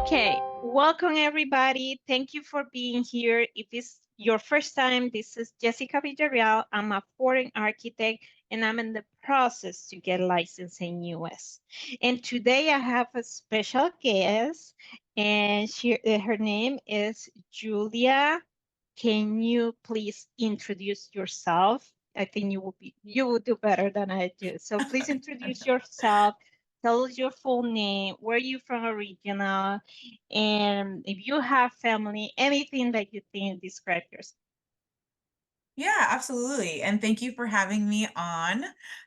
Okay, welcome everybody. Thank you for being here. If it's your first time, this is Jessica Villarreal. I'm a foreign architect and I'm in the process to get licensed in US. And today I have a special guest and her name is Julia. Can you please introduce yourself? I think you will do better than I do. So please introduce yourself. Tell us your full name, where you from original, and if you have family, anything that you think describe yourself. Yeah, absolutely. And thank you for having me on.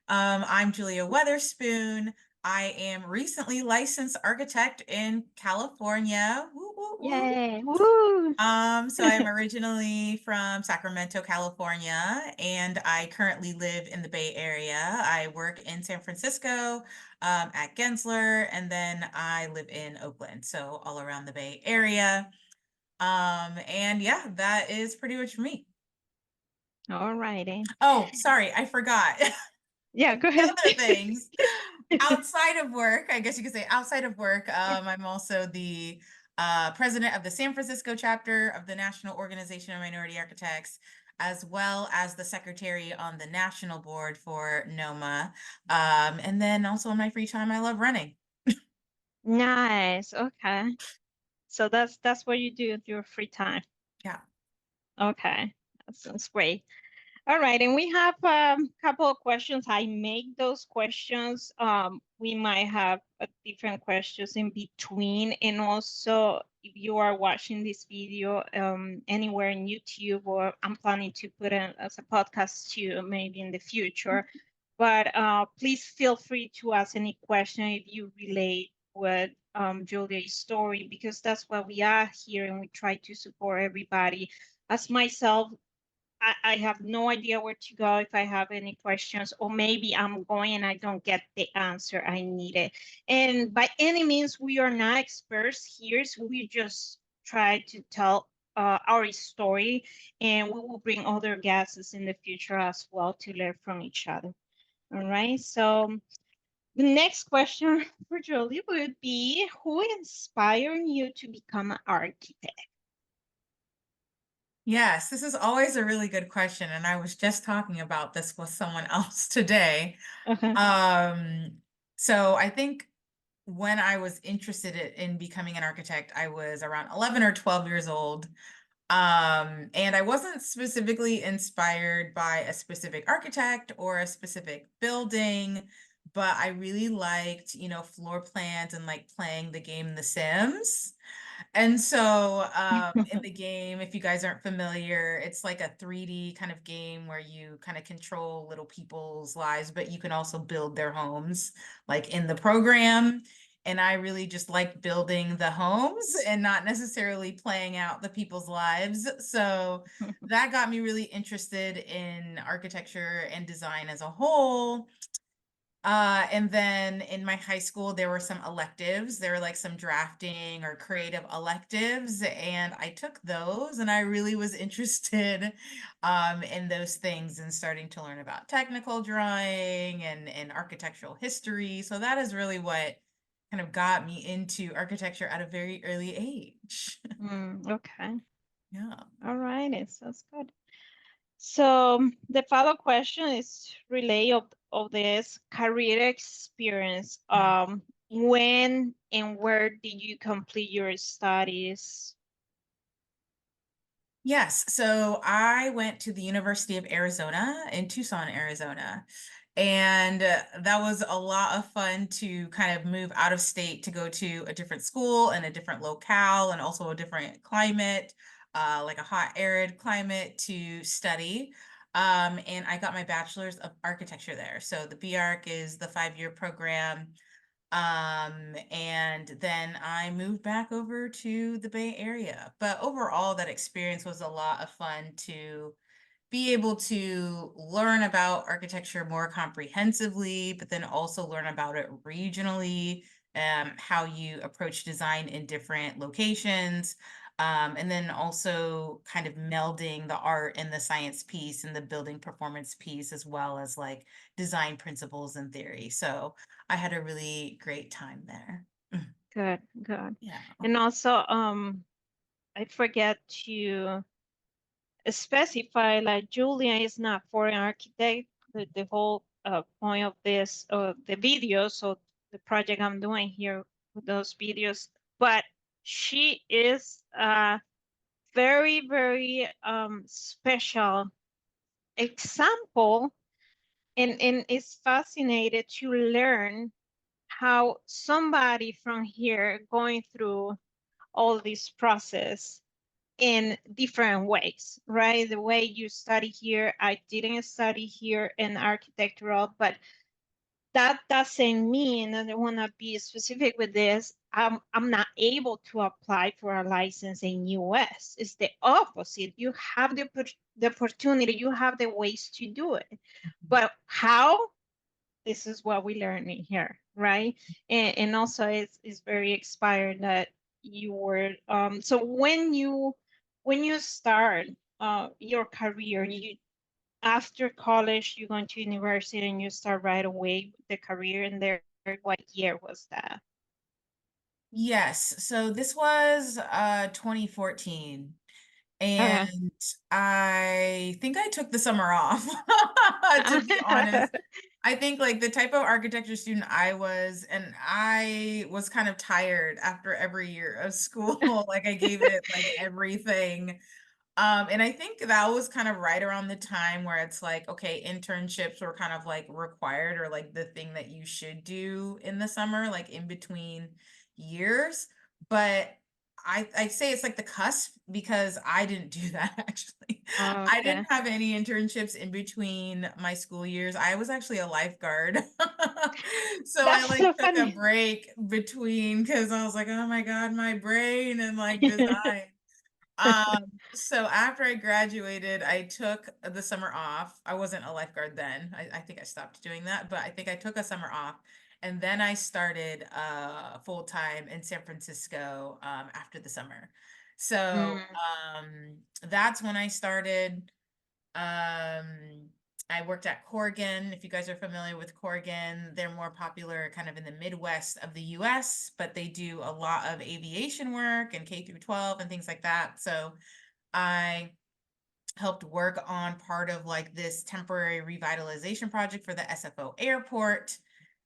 I'm Julia Weatherspoon. I am recently licensed architect in California. Woo, woo, woo. Yay! Woo! So I'm originally from Sacramento, California, and I currently live in the Bay Area. I work in San Francisco, at Gensler, and then I live in Oakland, so all around the Bay Area. And yeah, that is pretty much me. All righty. Oh, sorry, I forgot. Yeah, go The ahead. other things outside of work, I guess you could say outside of work, Yeah. I'm also the president of the San Francisco chapter of the National Organization of Minority Architects, as well as the secretary on the national board for NOMA. And then also in my free time, I love running. Nice. Okay. So that's what you do with your free time. Yeah. Okay. That sounds great. All right, and we have a couple of questions. I make those questions. We might have different questions in between. And also, if you are watching this video anywhere in YouTube, or I'm planning to put it as a podcast too, maybe in the future. But please feel free to ask any question if you relate with Julia's story, because that's why we are here and we try to support everybody. As myself, I have no idea where to go if I have any questions, or maybe I'm going and I don't get the answer I needed. And by any means, we are not experts here, so we just try to tell our story, and we will bring other guests in the future as well to learn from each other. All right, so the next question for Jolie would be, who inspired you to become an architect? Yes, this is always a really good question. And I was just talking about this with someone else today. Uh-huh. Um, so I think when I was interested in becoming an architect, I was around 11 or 12 years old. And I wasn't specifically inspired by a specific architect or a specific building, but I really liked, floor plans and like playing the game The Sims. And so in the game, if you guys aren't familiar, it's like a 3D kind of game where you kind of control little people's lives, but you can also build their homes like in the program. And I really just like building the homes and not necessarily playing out the people's lives. So that got me really interested in architecture and design as a whole. And then in my high school, there were some electives. There were like some drafting or creative electives, and I took those, and I really was interested in those things and starting to learn about technical drawing and architectural history. So that is really what kind of got me into architecture at a very early age. Okay. Yeah. All right. It sounds good. So the follow question is relay of this career experience. When and where did you complete your studies? Yes, so I went to the University of Arizona in Tucson, Arizona. And that was a lot of fun to kind of move out of state to go to a different school and a different locale and also a different climate, like a hot, arid climate to study. And I got my bachelor's of architecture there. So the BArch is the 5-year program. And then I moved back over to the Bay Area. But overall, that experience was a lot of fun to be able to learn about architecture more comprehensively, but then also learn about it regionally, how you approach design in different locations, and then also kind of melding the art and the science piece and the building performance piece, as well as like design principles and theory. So I had a really great time there. Good, good. Yeah. And also, I forget to specify like Julia is not foreign architect. The whole point of this, the video, so the project I'm doing here with those videos, but she is a very, very special example, and is fascinated to learn how somebody from here going through all this process in different ways, right? The way you study here, I didn't study here in architectural, but that doesn't mean, and I want to be specific with this, I'm not able to apply for a license in US. It's the opposite. You have the opportunity, you have the ways to do it. But how? This is what we learn in here, right? And also it's very expired that you were so when you start your career, you after college you go to university and you start right away with the career in there. What year was that? Yes. So this was 2014. Okay. And I think I took the summer off, to be honest. I think like the type of architecture student I was, and I was kind of tired after every year of school. Like I gave it like everything. And I think that was kind of right around the time where it's like, okay, internships were kind of like required, or like the thing that you should do in the summer, like in between years. But I say it's like the cusp, because I didn't do that actually. I Okay. didn't have any internships in between my school years. I was actually a lifeguard. So I That's like so took a funny. break between, because I was like, oh my God, my brain and like design. So after I graduated, I took the summer off. I wasn't a lifeguard then. I think I stopped doing that, but I think I took a summer off. And then I started full time in San Francisco after the summer. So Mm. that's when I started. I worked at Corgan. If you guys are familiar with Corgan, they're more popular kind of in the Midwest of the US, but they do a lot of aviation work and K through 12 and things like that. So I helped work on part of like this temporary revitalization project for the SFO airport.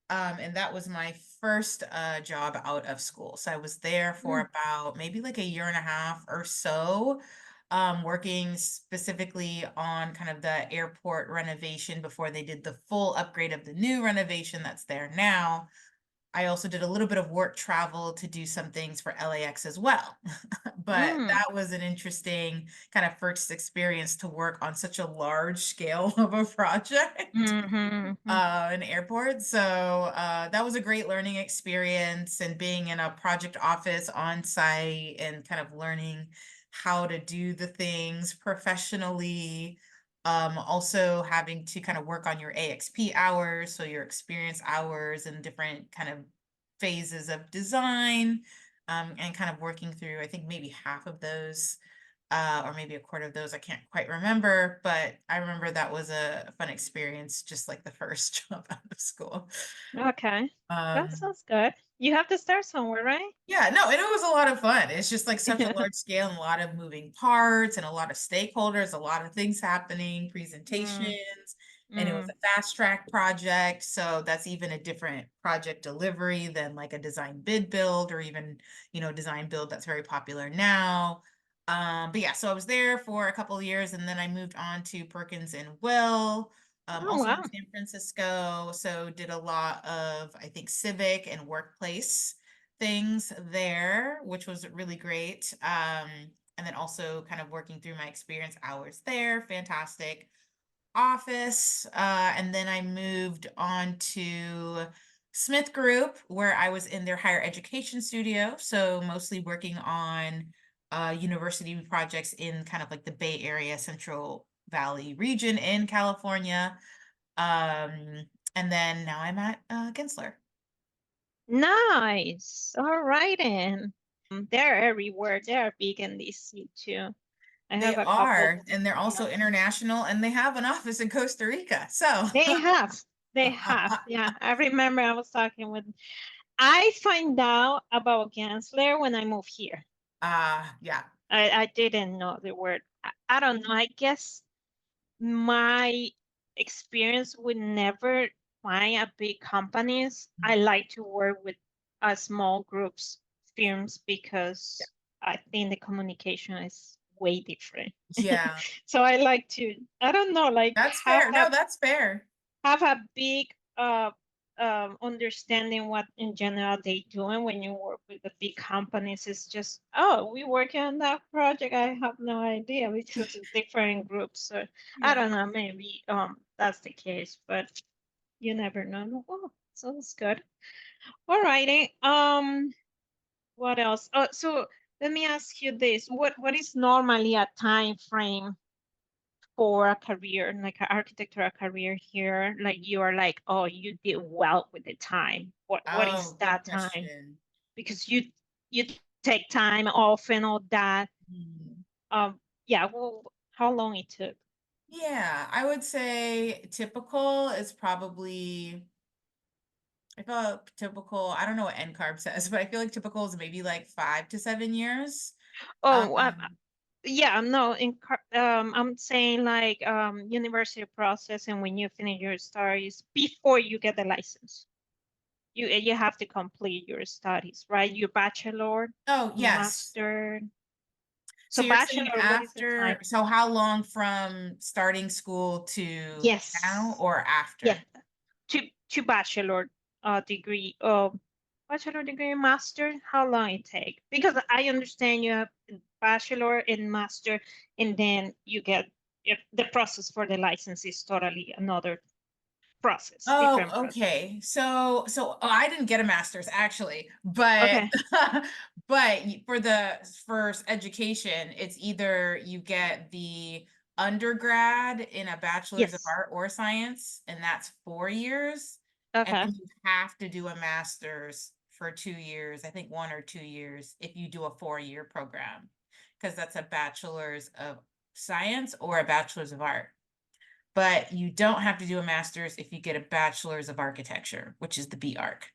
And that was my first job out of school. So I was there for Mm. about maybe like a year and a half or so, working specifically on kind of the airport renovation before they did the full upgrade of the new renovation that's there now. I also did a little bit of work travel to do some things for LAX as well. But Mm. that was an interesting kind of first experience to work on such a large scale of a project, Mm-hmm. an airport. So that was a great learning experience, and being in a project office on site and kind of learning how to do the things professionally. Also having to kind of work on your AXP hours, so your experience hours and different kind of phases of design, and kind of working through, I think maybe half of those, or maybe a quarter of those. I can't quite remember, but I remember that was a fun experience, just like the first job out of school. Okay. That Um, sounds good. You have to start somewhere, right? yeah, no, and it was a lot of fun. It's just like such a large scale and a lot of moving parts and a lot of stakeholders, a lot of things happening, Mm, presentations, and it was mm, a fast track project. So that's even a different project delivery than like a design bid build, or even, design build that's very popular now. But yeah, so I was there for a couple of years, and then I moved on to Perkins and Will, oh also in wow. San Francisco. So did a lot of, I think, civic and workplace things there, which was really great. And then also kind of working through my experience hours there, fantastic office. And then I moved on to Smith Group, where I was in their higher education studio. So mostly working on university projects in kind of like the Bay Area, Central Valley region in California. Um, and then now I'm at Gensler. Nice. All right then. They're everywhere. They're big in DC too. I They have a couple. are, and they're Yeah. also international, and they have an office in Costa Rica. So, They have. They have. Yeah. I remember I was talking with I find out about Gensler when I moved here. Yeah. I didn't know the word. I don't know. I guess my experience would never find a big companies. I like to work with small groups, firms, because I think the communication is way different. Yeah, So I like to, I don't know, like that's fair. No, that's fair. have a big understanding what in general they doing when you work with the big companies. It's just, oh, we working on that project. I have no idea because it's different groups. So I Yeah. don't know, maybe that's the case, but you never know. Oh, sounds good. All righty. What else? Oh, so let me ask you this. What is normally a time frame for a career, like an architectural career here? Like you are like, oh, you did well with the time. What is Oh, good that time? question. Because you take time off and all that. Hmm. Yeah, well, how long it took? Yeah, I would say typical is probably, I feel like typical, I don't know what NCARB says, but I feel like typical is maybe like 5 to 7 years. Oh, Um, yeah, no, I'm saying like university process, and when you finish your studies before you get the license. You have to complete your studies, right? Your bachelor, oh, yes. master. So So you're saying bachelor, what is the after, time? so how long from starting school to now Yes. or Yes. after? To bachelor degree, bachelor degree, master, how long it take? Because I understand you have bachelor and master, and then you get the process for the license is totally another process, different Oh, process. okay. So I didn't get a master's actually, but Okay. but for the first education, it's either you get the undergrad in a bachelor's of Yes. art or science, and that's 4 years, and Okay. then you have to do a master's for 2 years, I think 1 or 2 years, if you do a 4-year program, because that's a bachelor's of science or a bachelor's of art. But you don't have to do a master's if you get a bachelor's of architecture, which is the B.Arch.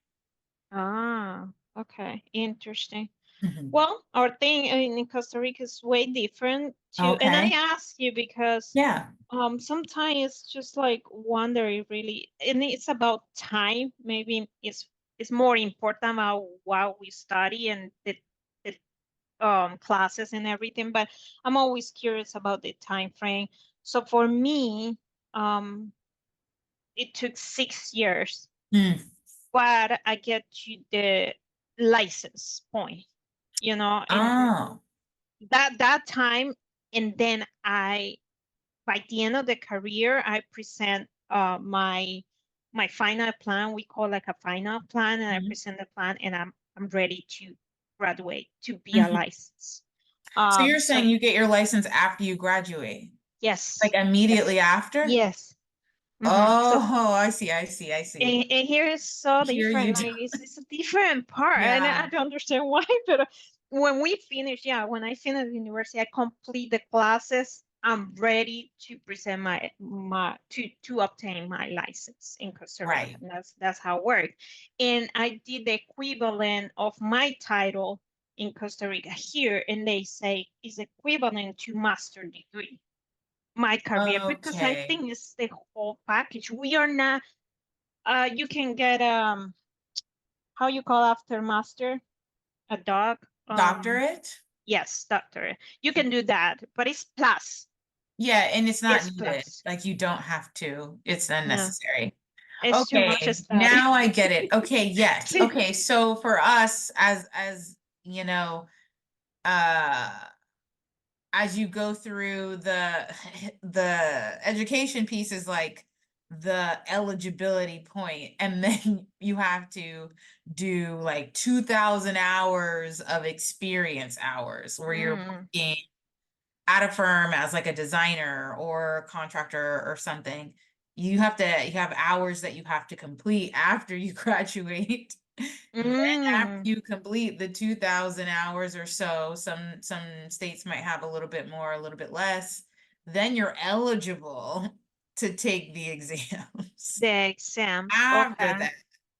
Ah, okay. Interesting. Mhm. Well, our thing in Costa Rica is way different too. And I Okay. ask you because Yeah. sometimes it's just like wondering really, and it's about time. Maybe it's more important about what we study and the classes and everything, but I'm always curious about the time frame. So for me, um it took 6 years, Mm. but I get to the license point, and Oh. that time, and then I by the end of the career I present my final plan. We call like a final plan, and I Mhm. present the plan, and I'm ready to graduate to be a Mhm. license. So you're So saying you get your license after you graduate, like yes, immediately yes, after? yes. So Oh, I see, I see, I see. and here is so Here you different. do. Like it's a different part, and I Yeah, don't understand why. But when we finish, yeah, when I finish university, I complete the classes. I'm ready to present my to obtain my license in Costa Rica. right. And that's how it works. And I did the equivalent of my title in Costa Rica here, and they say is equivalent to master degree. My career, because I Okay. think it's the whole package. We are not you can get how you call after master a dog. Doctorate? Yes, doctor. You can do that, but it's plus. Yeah, and it's not It's needed. plus. Like you don't have to. It's No, unnecessary. it's too much Okay, study. now I get it. Okay, yes. See? Okay, so for us as you know, uh as you go through the the education piece is like the eligibility point, and then you have to do like 2,000 hours of experience hours where you're Mm, working at a firm as like a designer or contractor or something. You have hours that you have to complete after you graduate. Then after mm. you complete the 2,000 hours or so, some states might have a little bit more, a little bit less, then you're eligible to take the exams The exams. after Okay. that.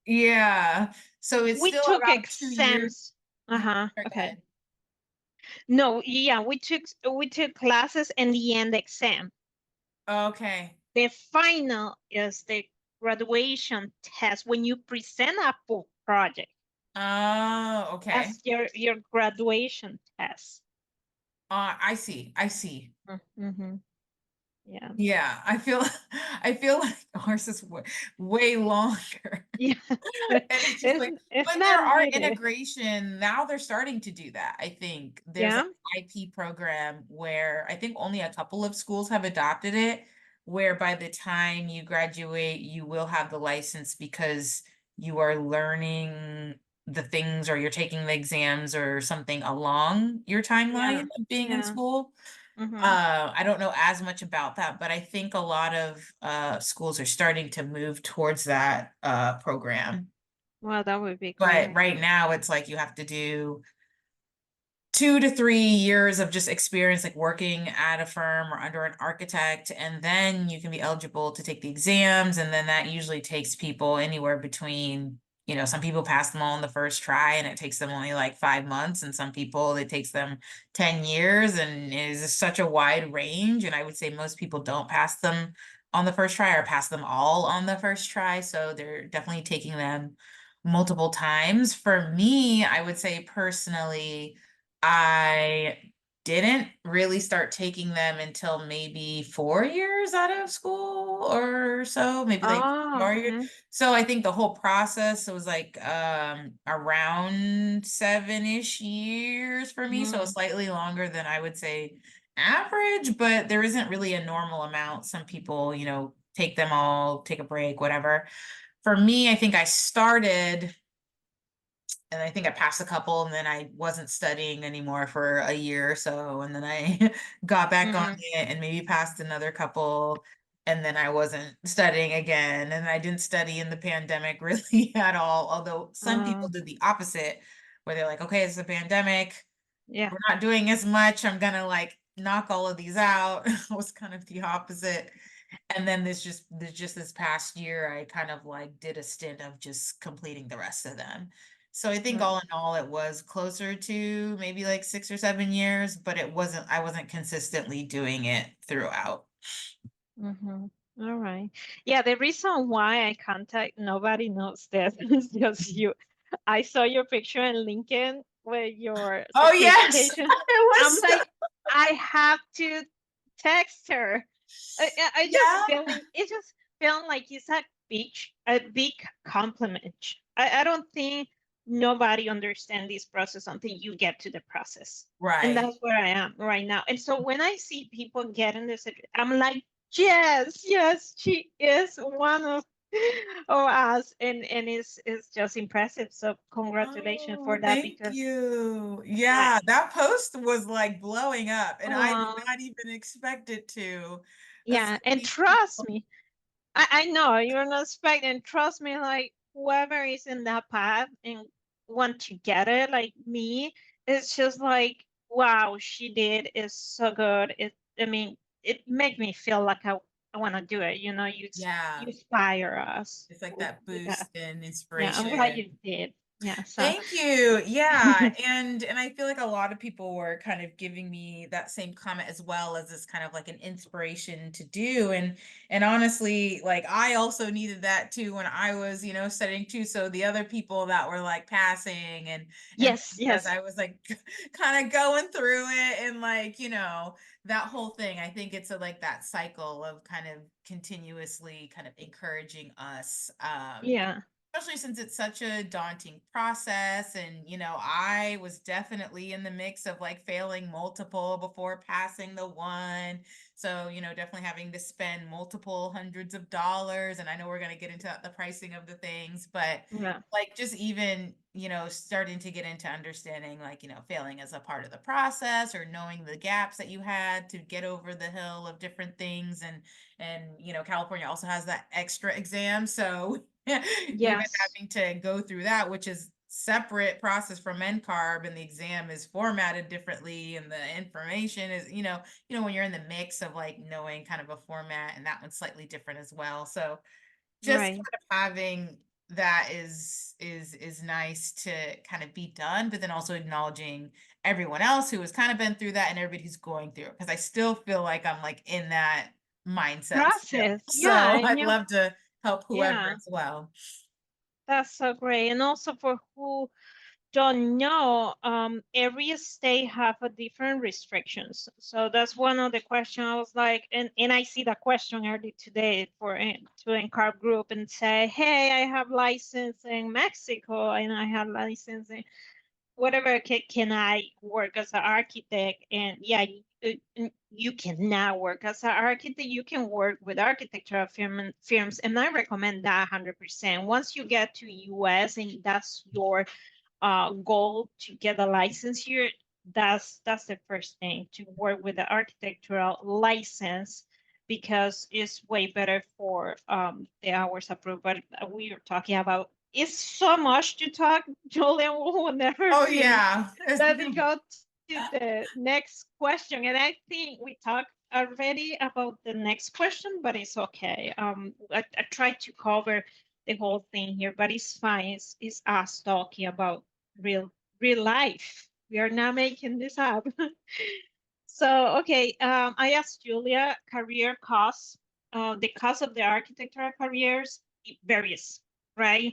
Yeah. So it's We still took about 2 years. exams. Mhm. Uh-huh. Sorry, go Okay. ahead. No, yeah, we took classes and the end exam. Okay. The final is the graduation test when you present a full project. Oh, okay. That's your graduation test. I see. I see. Mm-hmm. Yeah. Yeah, I feel like ours is way longer. Yeah. And it's just It's like, it's but there not are really. integration. Now they're starting to do that. I think there's an Yeah. IP program where I think only a couple of schools have adopted it, where by the time you graduate, you will have the license because you are learning the things or you're taking the exams or something along your Yeah. timeline of being in Yeah. school. Mm-hmm. I don't know as much about that, but I think a lot of schools are starting to move towards that program. Well, that would be But great. right now, it's like you have to do 2 to 3 years of just experience, like working at a firm or under an architect, and then you can be eligible to take the exams. And then that usually takes people anywhere between, some people pass them all in the first try and it takes them only like 5 months. And some people, it takes them 10 years and it is such a wide range. And I would say most people don't pass them on the first try or pass them all on the first try. So they're definitely taking them multiple times. For me, I would say personally, I didn't really start taking them until maybe 4 years out of school or so, maybe like Oh, 4 years. okay. So I think the whole process was like around 7-ish years for me. So Mm-hmm. slightly longer than I would say average, but there isn't really a normal amount. Some people, take them all, take a break, whatever. For me, I think I started and I think I passed a couple and then I wasn't studying anymore for a year or so. And then I got back on Mm-hmm. it and maybe passed another couple. And then I wasn't studying again. And I didn't study in the pandemic really at all. Although some people Oh, did the opposite, where they're like, okay, it's a pandemic. yeah. We're not doing as much. I'm gonna like knock all of these out. It was kind of the opposite. And then this just this past year, I kind of like did a stint of just completing the rest of them. So I think Right. all in all, it was closer to maybe like 6 or 7 years, but I wasn't consistently doing it throughout. Mm-hmm. All right. Yeah, the reason why I contact nobody knows this is just you. I saw your picture in LinkedIn with your Oh yes, it certification. I'm was. like, I have to text her. I just Yeah, feeling it just feeling like it's a big compliment. I don't think nobody understands this process until you get to the process. And right. that's where I am right now. And so when I see people getting this, I'm like, yes, yes, she is one of us. And it's just impressive. So congratulations Oh, for that thank because you. I Yeah, that post was like blowing up, and I did oh not even expect it to. So yeah, and many trust people. me. I know you're not expecting. Trust me, like whoever is in that path and want to get it, like me, it's just like, wow, she did is so good. I mean, it make me feel like I want to do it. You Yeah, inspire us it's like with that that. boost and Yeah, I'm glad inspiration. you did. Yeah, so Thank you. Yeah. And I feel like a lot of people were kind of giving me that same comment as well as this kind of like an inspiration to do. And honestly, like I also needed that too when I was, studying too. So the other people that were like passing and yes, things as yes, I was like kind of going through it and like, that whole thing. I think it's like that cycle of kind of continuously kind of encouraging us. yeah, Especially since it's such a daunting process. And, I was definitely in the mix of like failing multiple before passing the one. So, definitely having to spend multiple hundreds of dollars. And I know we're going to get into the pricing of the things, but yeah, like just even, starting to get into understanding like, failing as a part of the process or knowing the gaps that you had to get over the hill of different things. And, California also has that extra exam. So even yes, having to go through that, which is separate process from NCARB, and the exam is formatted differently, and the information is, when you're in the mix of like knowing kind of a format, and that one's slightly different as well. So just right, kind of having that is nice to kind of be done, but then also acknowledging everyone else who has kind of been through that and everybody who's going through it. Because I still feel like I'm like in that mindset still. Process. Yeah, So and I'd you, love to help whoever yeah, as well. that's so great. And also for who don't know, every state have a different restrictions. So that's one of the questions I was like, and I see the question early today for to NCARB group and say, hey, I have license in Mexico and I have license in whatever, can I work as an architect? And yeah, you can now work as an architect. You can work with architectural firms, and I recommend that 100%. Once you get to US and that's your goal to get a license here, that's the first thing, to work with the architectural license, because it's way better for the hours approved. But we are talking about, it's so much to talk, Julian, we will never Oh finish. yeah. Let me go to the next question. And I think we talked already about the next question, but it's okay. I tried to cover the whole thing here, but it's fine. It's us talking about real real life. We are not making this up. So, okay, I asked Julia, career costs. The cost of the architectural careers, it varies, right?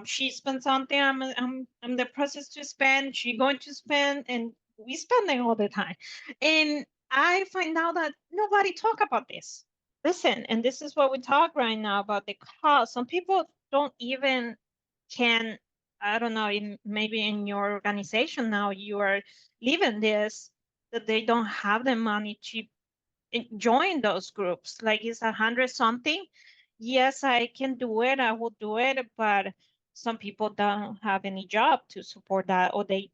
She spends something, I'm the process to spend, she going to spend, and we spend it all the time. And I find out that nobody talk about this. Listen, and this is what we talk right now about the cost. Some people don't even can, I don't know, maybe in your organization now you are living this, that they don't have the money to join those groups. Like it's 100 something. Yes, I can do it. I will do it, but some people don't have any job to support that, or they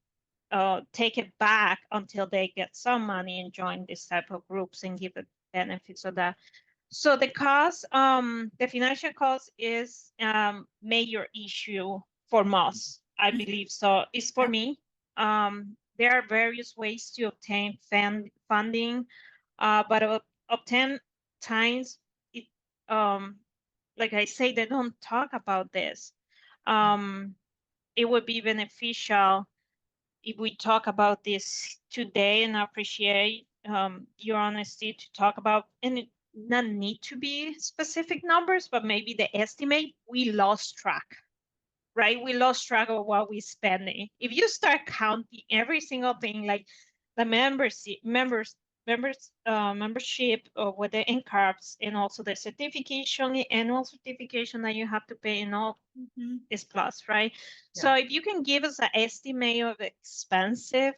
take it back until they get some money and join this type of groups and give it benefits of that. So the cost, the financial cost is major issue for most, I believe. So it's for Yep. me. There are various ways to obtain funding, but obtain times, it, like I say, they don't talk about this. Um, it would be beneficial if we talk about this today, and I appreciate your honesty to talk about, and it not need to be specific numbers, but maybe the estimate. We lost track, right? We lost track of what we spending. If you start counting every single thing, like the membership with the NCARBs, and also the certification, annual certification that you have to pay, and all Mhm. is plus, right? Yeah. So if you can give us an estimate of expensive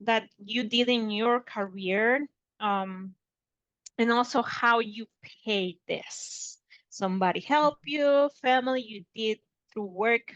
that you did in your career, and also how you paid this. Somebody help you, family, you did through work.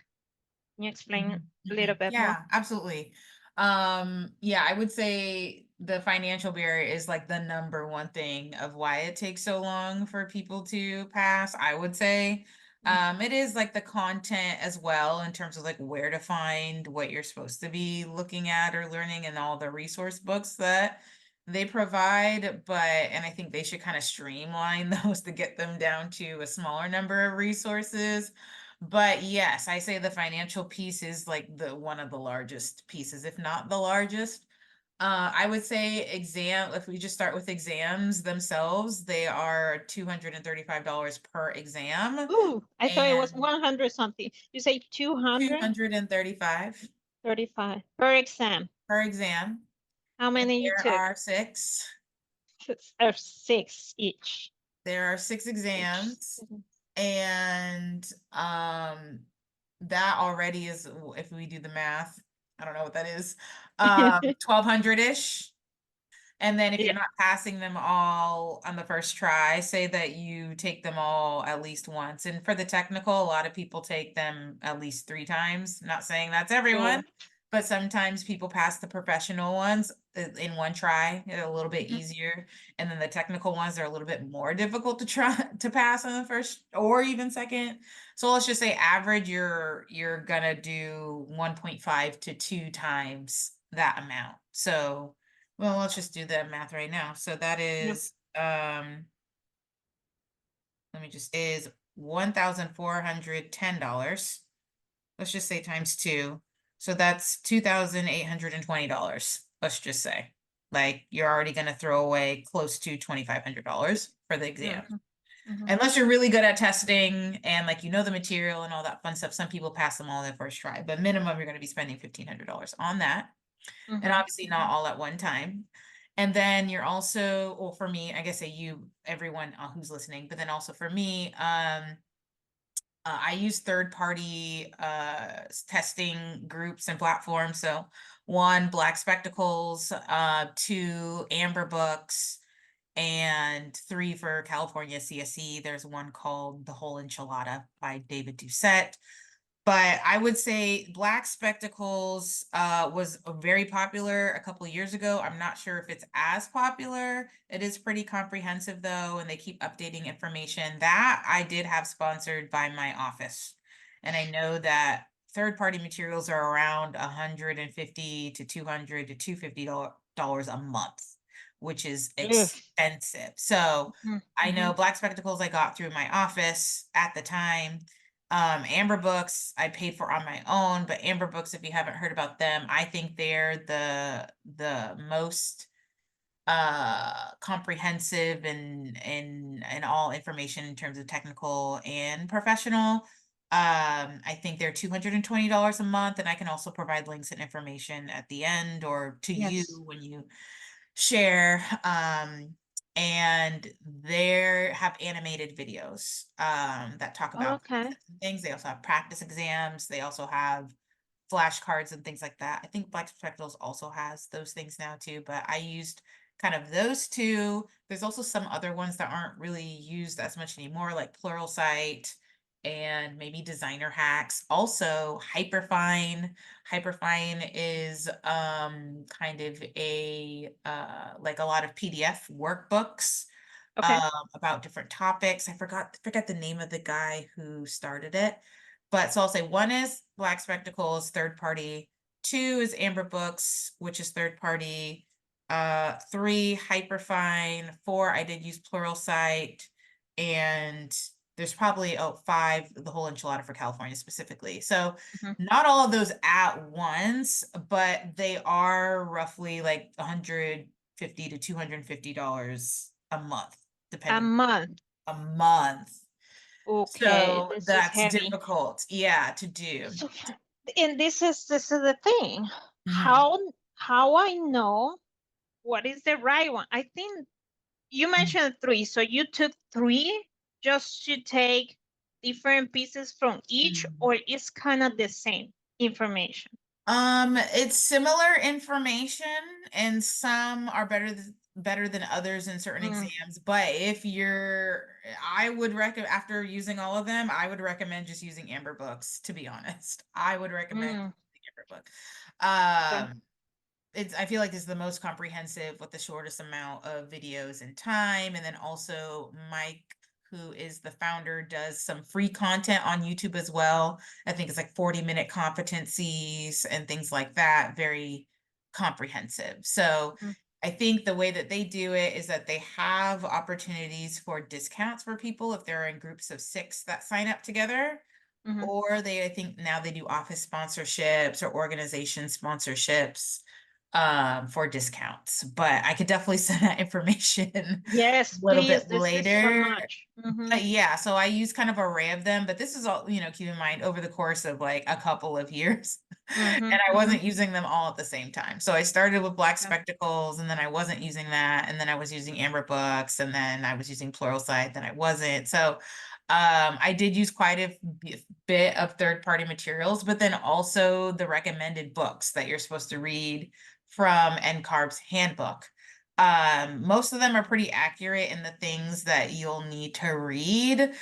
Can you explain a little bit more? Yeah, absolutely. Yeah, I would say the financial barrier is like the number one thing of why it takes so long for people to pass. I would say it is like the content as well, in terms of like where to find what you're supposed to be looking at or learning, and all the resource books that they provide. But and I think they should kind of streamline those to get them down to a smaller number of resources. But yes, I say the financial piece is like the one of the largest pieces, if not the largest. I would say if we just start with exams themselves, they are $235 per exam Ooh, I thought it was and 100 something. You say 235 235 per exam. per exam. How And many you there took? are six. Or six each. There are six Each. exams. And that already is, if we do the math, I don't know what that is, 1200-ish. And then if Yeah. you're not passing them all on the first try, say that you take them all at least once. And for the technical, a lot of people take them at least 3 times. Not saying that's everyone, So, but sometimes people pass the professional ones in one try. They're a little bit mhm. easier. And then the technical ones are a little bit more difficult to try to pass on the first or even second. So let's just say average, you're gonna do 1.5 to 2 times that amount. So well, let's just do the math right now. So that Yeah. is, let me just, is $1,410. Let's just say times two. So that's $2,820. Let's just say. Like you're already going to throw away close to $2,500 for the exam. Mhm. Mhm. Unless you're really good at testing and like you know the material and all that fun stuff. Some people pass them all their first try, but minimum you're going to be spending $1,500 on that. And Mhm. obviously not all at one time. And then you're also, well, for me, I guess say you, everyone who's listening, but then also for me, I use third party testing groups and platforms. So one, Black Spectacles, two, Amber Books, and three for California CSE. There's one called The Whole Enchilada by David Doucette. But I would say Black Spectacles was very popular a couple of years ago. I'm not sure if it's as popular. It is pretty comprehensive though, and they keep updating information. That I did have sponsored by my office. And I know that third-party materials are around 150 to 200 to $250 a month, which is Ugh. expensive. So Mhm. I know Mhm. Black Spectacles I got through my office at the time. Amber Books I paid for on my own, but Amber Books, if you haven't heard about them, I think they're the most comprehensive and all information in terms of technical and professional. I think they're $220 a month, and I can also provide links and information at the end or to you Yes. when you share. And they have animated videos that talk about Okay. things. They also have practice exams. They also have flashcards and things like that. I think Black Spectacles also has those things now too, but I used kind of those two. There's also some other ones that aren't really used as much anymore, like Pluralsight and maybe Designer Hacks. Also, Hyperfine is kind of a like a lot of PDF workbooks Okay. about different topics. I forgot the name of the guy who started it. But so I'll say one is Black Spectacles, third party. Two is Amber Books, which is third party. Three, Hyperfine. Four, I did use Pluralsight. And there's probably five, the whole enchilada for California specifically. So Mhm. not all of those at once, but they are roughly like 150 to $250 a month, A depending month. a month. Okay, So this is that's heavy. difficult, yeah, to do. So, and this is the thing. Mhm. How I know what is the right one? I think you mentioned three, so you took three just to take different pieces from each, Mhm. or it's kind of the same information? It's similar information, and some are better than others in certain Mm, exams. But if you're, I would recommend after using all of them, I would recommend just using Amber Books. To be honest, I would recommend mm, using Amber Book. okay. It's I feel like it's the most comprehensive with the shortest amount of videos and time. And then also Mike, who is the founder, does some free content on YouTube as well. I think it's like 40-minute competencies and things like that. Very comprehensive. So Mm, I think the way that they do it is that they have opportunities for discounts for people if they're in groups of 6 that sign up together. mhm, Or I think now they do office sponsorships or organization sponsorships for discounts. But I could definitely send that information a yes, little please. bit This is so later. much. Hmm. But yeah, so I use kind of an array of them, but this is all, keep in mind over the course of like a couple of years. Hmm. And I Hmm. wasn't using them all at the same time. So I started with Black Okay. Spectacles, and then I wasn't using that, and then I was using Amber Books, and then I was using Pluralsight, then I wasn't. So I did use quite a bit of third-party materials, but then also the recommended books that you're supposed to read from NCARB's handbook. Most of them are pretty accurate in the things that you'll need to read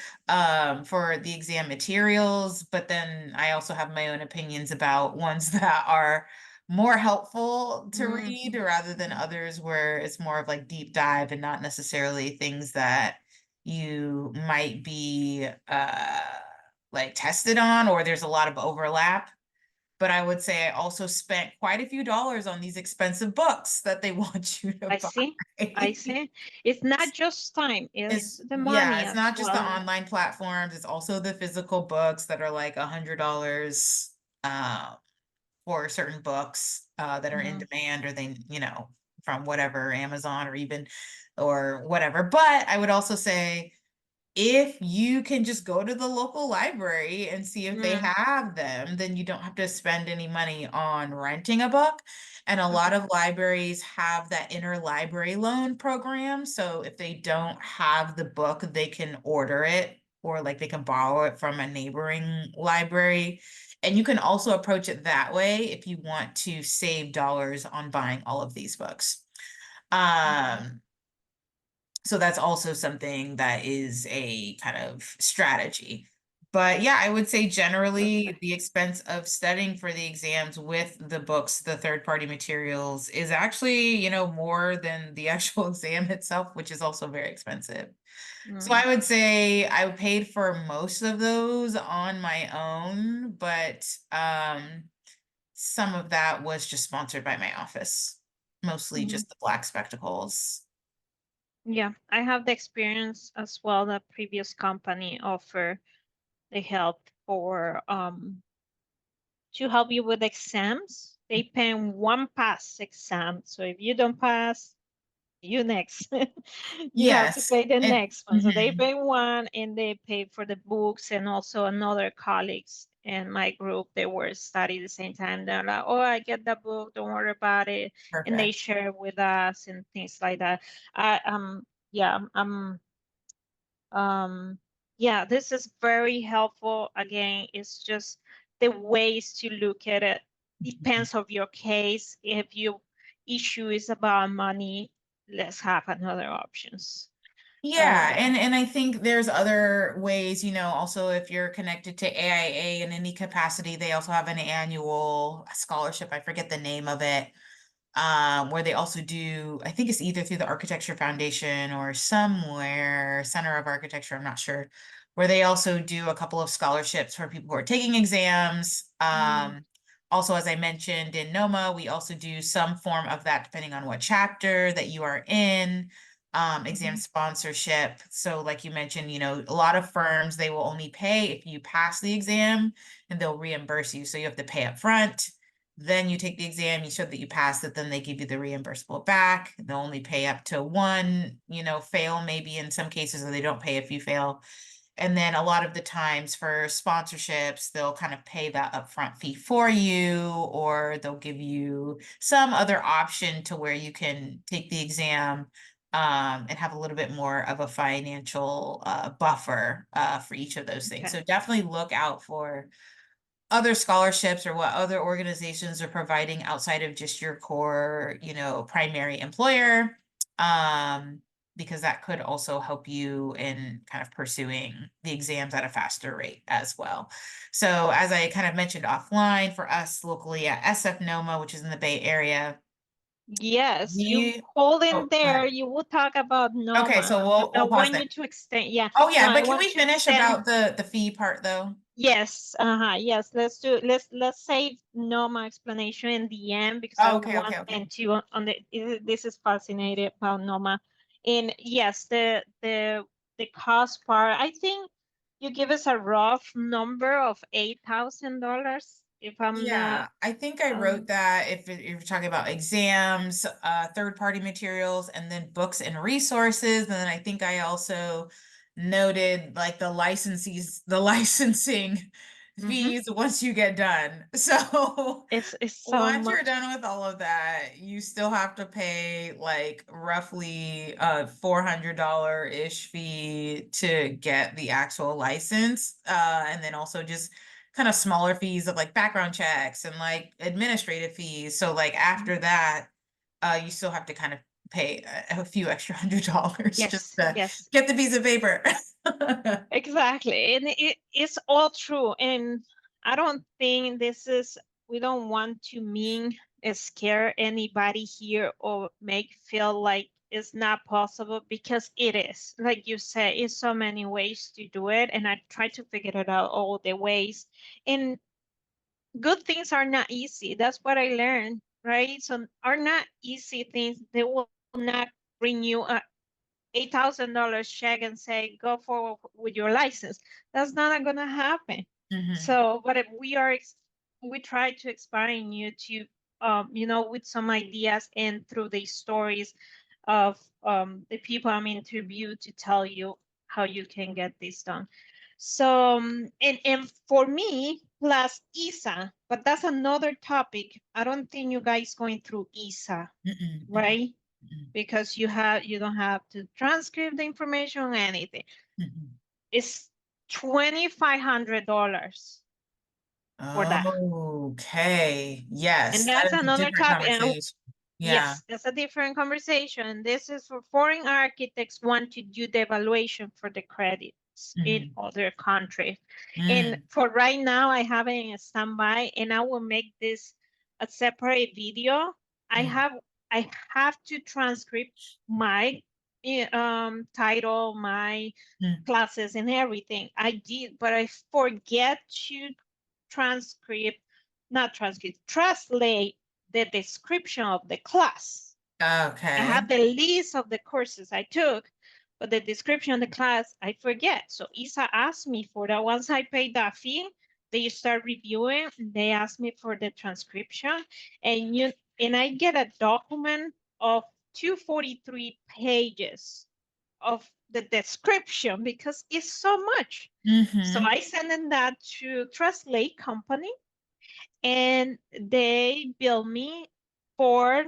for the exam materials, but then I also have my own opinions about ones that are more helpful to Mm, read rather than mhm. others where it's more of like deep dive and not necessarily things that you might be like tested on or there's a lot of overlap. but I would say I also spent quite a few dollars on these expensive books that they want you to I see. I buy. see. It's not just time, It's it's the yeah, money it's as not just the well. online platforms, it's also the physical books that are like $100 uh for certain books that are in Mhm, demand, or they, from whatever Amazon or even or whatever. But I would also say if you can just go to the local library and see if they mm, have them, then you don't have to spend any money on renting a book. And a lot mhm, of libraries have that interlibrary loan program. So if they don't have the book, they can order it, or like they can borrow it from a neighboring library. And you can also approach it that way if you want to save dollars on buying all of these books. mhm. Um, so that's also something that is a kind of strategy. But yeah, I would say generally Perfect. the expense of studying for the exams with the books, the third party materials is actually, more than the actual exam itself, which is also very expensive. So Mm, I would say I paid for most of those on my own, but some of that was just sponsored by my office, mostly mhm. just the black spectacles. Yeah, I have the experience as well. The previous company offer the help for to help you with exams. They pay one pass exam. So if you don't pass, you next. You have to Yes. pay the And next one. So they mhm. pay one and they pay for the books, and also another colleagues in my group, they were studying the same time. They're like, oh, I get the book, don't worry about it. And they Perfect. share with us and things like that. I yeah, um yeah, this is very helpful. Again, it's just the ways to look at it depends of your case. If your issue is about money, let's have another options. Yeah, Yeah. and I think there's other ways, also if you're connected to AIA in any capacity, they also have an annual scholarship. I forget the name of it. Where they also do, I think it's either through the Architecture Foundation or somewhere, Center of Architecture, I'm not sure, where they also do a couple of scholarships for people who are taking exams. Mm, Also, as I mentioned in NOMA, we also do some form of that depending on what chapter that you are in. Exam mhm, sponsorship. So, like you mentioned, a lot of firms, they will only pay if you pass the exam and they'll reimburse you. So you have to pay up front. Then you take the exam, you show that you passed it, then they give you the reimbursable back. They'll only pay up to one, fail maybe in some cases, or they don't pay if you fail. And then a lot of the times for sponsorships, they'll kind of pay that upfront fee for you, or they'll give you some other option to where you can take the exam and have a little bit more of a financial buffer for each of those things. okay. So definitely look out for other scholarships or what other organizations are providing outside of just your core, primary employer. Because that could also help you in kind of pursuing the exams at a faster rate as well. So, as I kind of mentioned offline, for us locally at SF NOMA, which is in the Bay Area, Yes, you we call in oh, go there, ahead. you will talk about Okay, NOMA, so but we'll I pause want there. you to extend, yeah. Oh No, yeah, I but can want we to finish extend. about the fee part though? Yes, yes. Let's do let's save normal explanation in the end because I Oh, okay, want okay, okay. them to on this is fascinating about Noma. And yes, the cost part, I think you give us a rough number of $8,000 if I'm not Yeah, I think I wrote that if you're talking about exams, third-party materials, and then books and resources, and then I think I also noted like the licensing mhm. fees once you get done. So It's so once you're much. done with all of that, you still have to pay like roughly a $400-ish fee to get the actual license. And then also just kind of smaller fees of like background checks and like administrative fees. So like Mhm. after that, you still have to kind of pay a few extra $100 just Yes, to yes. get the piece of paper. Exactly. And it's all true. And I don't think we don't want to mean scare anybody here or make feel like it's not possible because it is. Like you said, it's so many ways to do it. And I try to figure it out all the ways. And good things are not easy. That's what I learned, right? So are not easy things. They will not bring you a $8,000 check and say, go forward with your license. That's not gonna happen. So, but if we try to inspire you to, with some ideas and through the stories of the people I'm interviewed to tell you how you can get this done. So, and for me, plus ISA, but that's another topic. I don't think you guys going through ISA, right? Because you don't have to transcribe the information or anything. It's $2,500 for that. Okay. Yes, And that that's is a another different topic. And conversation. Yeah. yes, that's a different conversation. This is for foreign architects want to do the evaluation for the credits in other countries. And for right now, I have it in standby, and I will make this a separate video. I have I have to transcribe my title, my classes, and everything. I did, but I forget to transcript, not transcript, translate the description of the class. I Okay. have the list of the courses I took, but the description of the class, I forget. So ISA asked me for that. Once I paid that fee, they start reviewing. They ask me for the transcription, and I get a document of 243 pages of the description because it's so much. So I send them that to Translate Company, and they bill me for,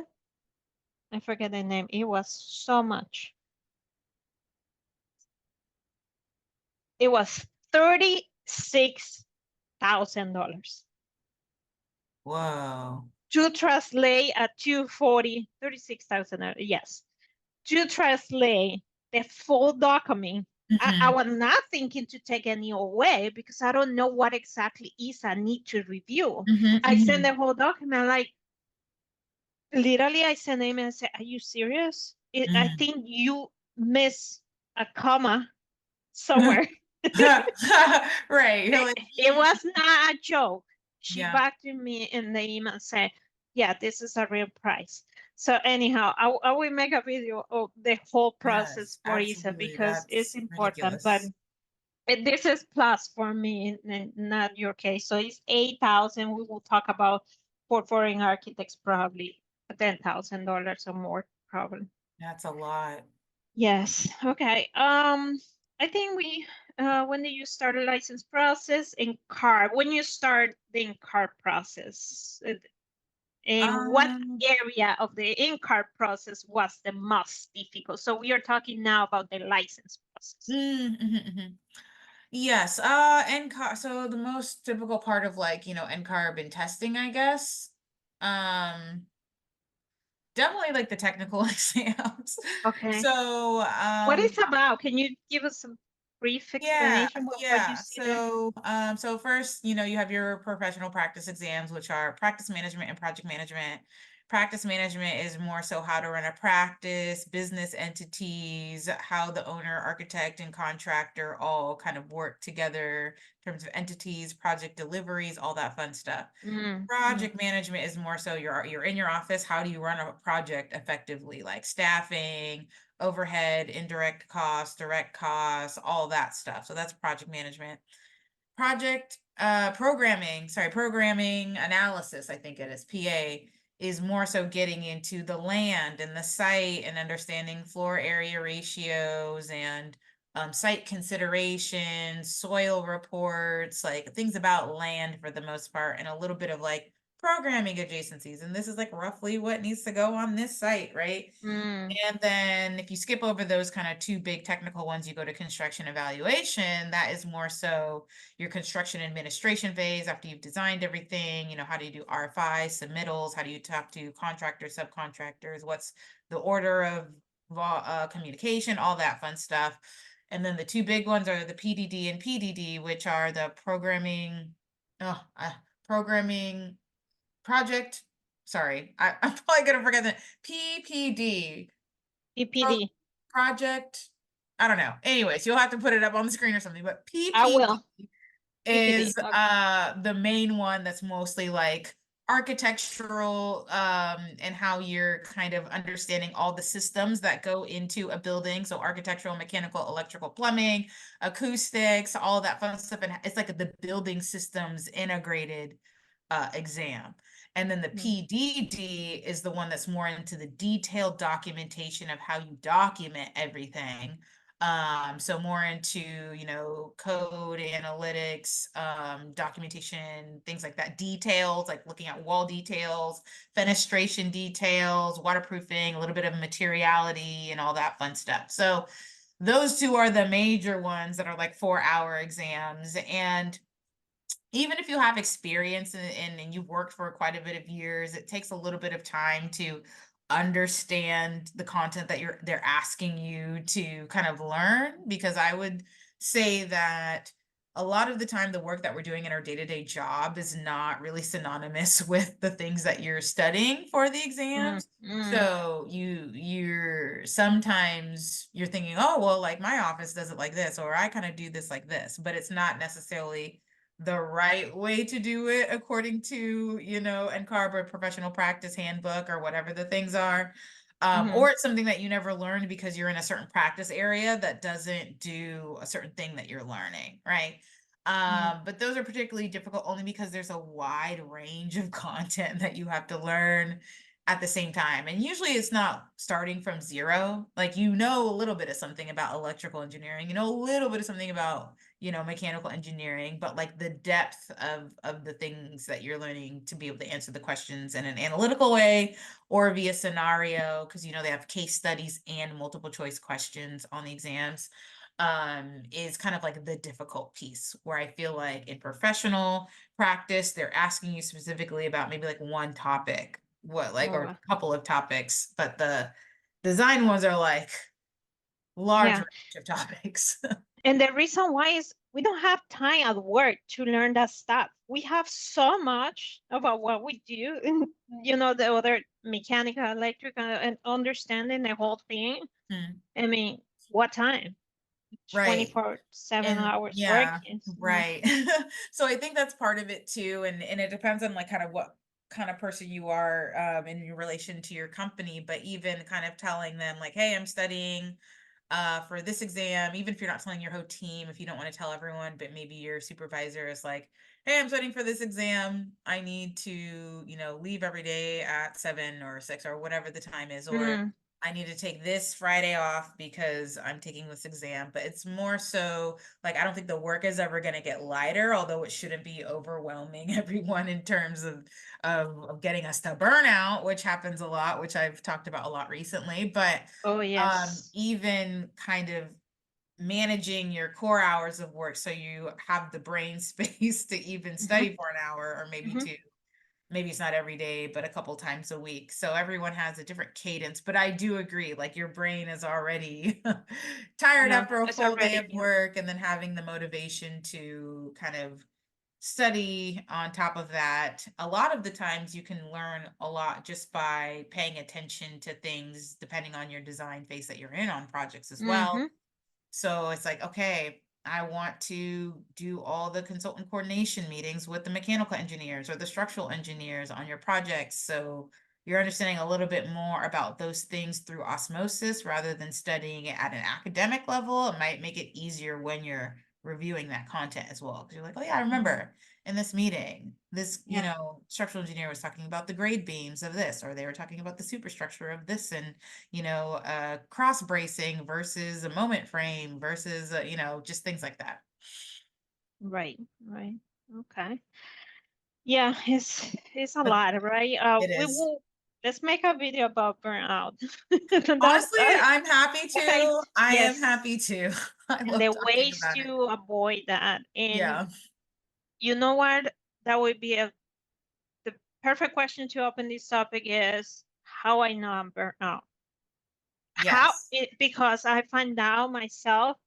I forget the name. It was so much. It was $36,000 Whoa. to translate at 240, 36,000. Yes, to translate the full document. I was not thinking to take any away because I don't know what exactly ISA need to review. I send the whole document, like literally I sent him and said, are you serious? I think you miss a comma somewhere. Right. You're like, It was not a joke. She yeah. backed me in the email and said, yeah, this is a real price. So anyhow, I will make a video of the whole process Yes, for ISA absolutely. because it's That's important. But ridiculous. this is plus for me, not your case. So it's 8,000. We will talk about for foreign architects probably $10,000 or more probably. That's a lot. Yes. Okay. I think when do you start a license process in car? When you start the in-car process, in what Um, area of the in-car process was the most difficult? So we are talking now about the license process. yes, NCAR, so the most typical part of like, NCARB and testing, I guess. Um, Definitely like the technical exams. Okay. So, What is about? Can you give us some brief yeah, explanation what you yeah. see there? So first, you have your professional practice exams, which are practice management and project management. Practice management is more so how to run a practice, business entities, how the owner, architect, and contractor all kind of work together in terms of entities, project deliveries, all that fun stuff. Project management is more so you're in your office. How do you run a project effectively, like staffing, overhead, indirect costs, direct costs, all that stuff. So that's project management. Programming analysis, I think it is, PA, is more so getting into the land and the site and understanding floor area ratios and site considerations, soil reports, like things about land for the most part, and a little bit of like programming adjacencies. And this is like roughly what needs to go on this site, right? Mm, And then if you skip over those kind of two big technical ones, you go to construction evaluation. That is more so your construction administration phase after you've designed everything. How do you do RFI, submittals? How do you talk to contractors, subcontractors? What's the order of communication? All that fun stuff. And then the two big ones are the PDD and PDD, which are the programming project. Sorry, I'm probably gonna forget that. PPD, PPD. project. I don't know. Anyways, you'll have to put it up on the screen or something, but I PPD will. is Okay. the main one that's mostly like architectural and how you're kind of understanding all the systems that go into a building. So architectural, mechanical, electrical, plumbing, acoustics, all that fun stuff. And it's like the building systems integrated exam. And then the Mm, PDD is the one that's more into the detailed documentation of how you document everything. So more into, you know, code analytics, documentation, things like that, details, like looking at wall details, fenestration details, waterproofing, a little bit of materiality and all that fun stuff. So those two are the major ones that are like 4-hour exams. And even if you have experience and you've worked for quite a bit of years, it takes a little bit of time to understand the content that they're asking you to kind of learn. Because I would say that a lot of the time the work that we're doing in our day-to-day job is not really synonymous with the things that you're studying for the mm, exams. mm, So you're sometimes you're thinking, oh, well, like my office does it like this, or I kind of do this like this, but it's not necessarily the right way to do it according to, you know, NCARB or professional practice handbook or whatever the things are. mhm, Or it's something that you never learned because you're in a certain practice area that doesn't do a certain thing that you're learning, right? mhm, But those are particularly difficult only because there's a wide range of content that you have to learn at the same time. And usually it's not starting from zero. Like, you know, a little bit of something about electrical engineering, you know, a little bit of something about, you know, mechanical engineering, but like the depth of the things that you're learning to be able to answer the questions in an analytical way or via scenario, because you know they have case studies and multiple choice questions on the exams, is kind of like the difficult piece, where I feel like in professional practice they're asking you specifically about maybe like one topic, what like, or oh, a couple of topics, but the design ones are like large yeah. range of topics. And the reason why is we don't have time at work to learn that stuff. We have so much about what we do, and the other mechanical, electrical, and understanding the whole thing. Hmm. I mean, what time? Right. 24/7 And hours yeah, working. right. So I think that's part of it too. And it depends on like kind of what kind of person you are in relation to your company, but even kind of telling them like, hey, I'm studying for this exam, even if you're not telling your whole team, if you don't want to tell everyone, but maybe your supervisor is like, hey, I'm studying for this exam. I need to, you know, leave every day at 7 or 6 or whatever the time is, or Mm, I need to take this Friday off because I'm taking this exam. But it's more so like, I don't think the work is ever going to get lighter, although it shouldn't be overwhelming everyone in terms of getting us to burnout, which happens a lot, which I've talked about a lot recently. But oh, yes. even kind of managing your core hours of work so you have the brain space to even Hmm. study for an hour or maybe Hmm. two. Maybe it's not every day, but a couple times a week. So everyone has a different cadence. But I do agree, like your brain is already tired Yeah, after a it's full day already, of yeah. work, and then having the motivation to kind of study on top of that. A lot of the times you can learn a lot just by paying attention to things depending on your design phase that you're in on projects as well. Hmm. So it's like, okay, I want to do all the consultant coordination meetings with the mechanical engineers or the structural engineers on your projects. So you're understanding a little bit more about those things through osmosis rather than studying it at an academic level. It might make it easier when you're reviewing that content as well. Because you're like, oh yeah, I Hmm. remember in this meeting, this, you Yeah. know, structural engineer was talking about the grade beams of this, or they were talking about the superstructure of this, and you know, cross bracing versus a moment frame versus, you know, just things like that. Right. Right. Okay. Yeah, it's a But lot, right? it We is. will let's make a video about burnout. Honestly, That I'm happy okay. to. I am Yes, happy to. I and love the talking ways about it. to avoid that. And Yeah. you know what? That would be the perfect question to open this topic is how I know I'm burnt out. Yes. Because I find out myself,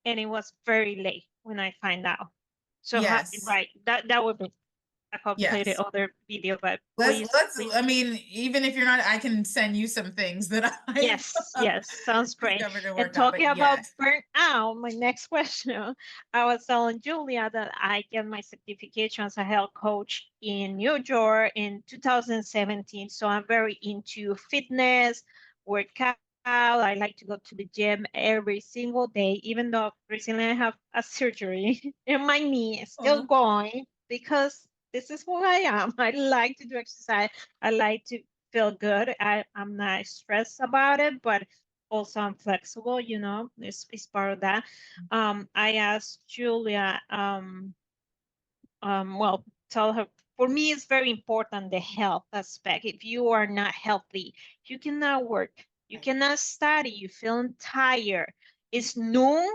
and it was very late when I find out. So how, Yes. right, that would be. a completely Yes. other video, but Let's, please. I mean, even if you're not, I can send you some things that I've Yes, sounds great. discovered and And worked on, but talking about yes. burnout, my next question, I was telling Julia that I get my certification as a health coach in New York in 2017. So I'm very into fitness, workout. I like to go to the gym every single day, even though recently I have a surgery in my knee, still Oh. going because this is who I am. I like to do exercise. I like to feel good. I'm not stressed about it, but also I'm flexible, it's part of that. I asked Julia, well, tell her, for me, it's very important the health aspect. If you are not healthy, you cannot work, you Right. cannot study, you feeling tired. It's noon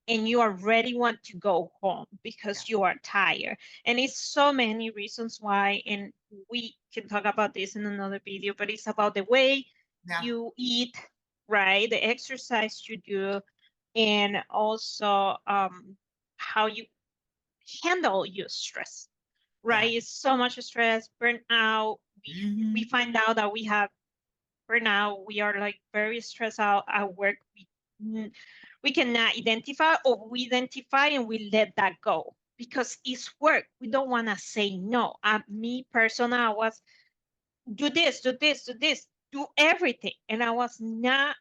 and you already want to go home Yeah. because you are tired. And it's so many reasons why, and we can talk about this in another video, but it's about the way Yeah. you eat, right? The exercise you do, and also how you handle your stress, Yeah. right? It's so much stress, burnout. We Hmm. find out that we have burnout. We are like very stressed out at work. We cannot identify, or we identify and we let that go because it's work. We don't want to say no. Me personally, I was do this, do this, do this, do everything. And I was not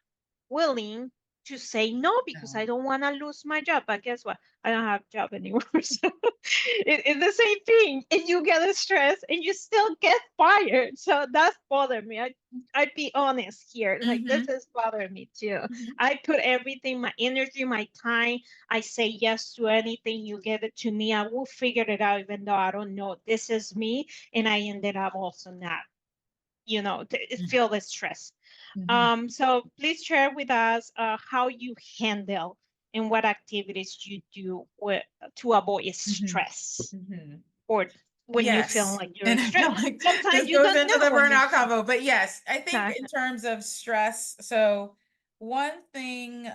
willing to say no because I No. don't want to lose my job. But guess what? I don't have a job anymore. So it's the same thing. And you get stressed and you still get fired. So that's bothered me. I'd be honest here. Like this Hmm. is bothering me too. Hmm. I put everything, my energy, my time. I say yes to anything. You give it to me. I will figure it out, even though I don't know. This is me. And I ended up also not, feel the stress. Hmm. So please share with us how you handle and what activities you do to avoid Hmm. stress, Hmm. or when you feel Yes. like you're And I feel stressed. like Sometimes this you goes don't into know the when you're burnout stressed. combo, but yes, I think in Exactly. terms of stress, so one thing